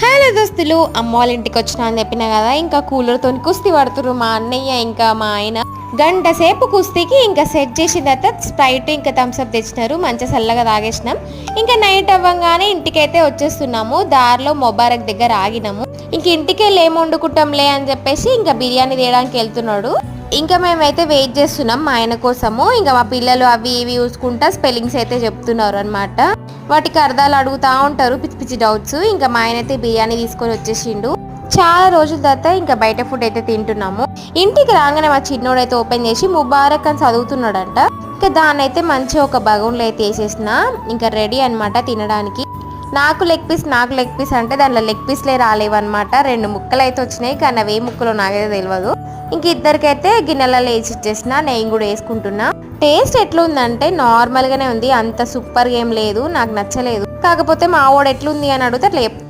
Hello దోస్తులు, అమ్మ వాళ్ళ ఇంటికి వచ్చినా అని చెప్పినా కదా. ఇంకా కూలర్తో కుస్తీ పడుతురు మా అన్నయ్య ఇంకా మా ఆయన. గంట సేపు కుస్తీకి ఇంకా సెట్ చేసిన తర్వాత స్ప్రైట్ ఇంకా థమ్స్అప్ తెచ్చినారు. మంచిగా చల్లగా తాగేసినాం. ఇంకా నైట్ అవ్వగానే ఇంటికైతే వచ్చేస్తున్నాము. దారిలో మొబారక్ దగ్గర ఆగినాము. ఇంక ఇంటికి వెళ్ళి ఏం వండుకుంటాంలే అని చెప్పేసి ఇంకా బిర్యానీ తీయడానికి వెళ్తున్నాడు. ఇంకా మేమైతే వెయిట్ చేస్తున్నాం మా ఆయన కోసము. ఇంకా మా పిల్లలు అవి ఇవి చూసుకుంటా స్పెల్లింగ్స్ అయితే చెప్తున్నారు అనమాట. వాటికి అర్థాలు అడుగుతూ ఉంటారు, పిచ్చి పిచ్చి డౌట్స్. ఇంకా మా ఆయన అయితే బిర్యానీ తీసుకొని వచ్చేసిండు. చాలా రోజుల తర్వాత ఇంకా బయట ఫుడ్ అయితే తింటున్నాము. ఇంటికి రాగానే మా చిన్నోడు అయితే ఓపెన్ చేసి ముబారక్ అని చదువుతున్నాడంట. ఇంకా దాన్ని అయితే మంచిగా ఒక బగౌన్లో అయితే వేసేసిన. ఇంకా రెడీ అనమాట తినడానికి. నాకు లెగ్ పీస్ అంటే దాంట్లో లెగ్ పీస్లే రాలేవన్నమాట. 2 ముక్కలు అయితే వచ్చినాయి, కానీ అవి ఏ ముక్కలో నాకైతే తెలియదు. ఇంక ఇద్దరికైతే గిన్నెలలో వేసి ఇచ్చేసిన. నేను కూడా వేసుకుంటున్నా. టేస్ట్ ఎట్లుందంటే నార్మల్గానే ఉంది, అంత సూపర్గా ఏం లేదు, నాకు నచ్చలేదు. కాకపోతే మా వాడు ఎట్లుంది అని అడిగితే అట్లా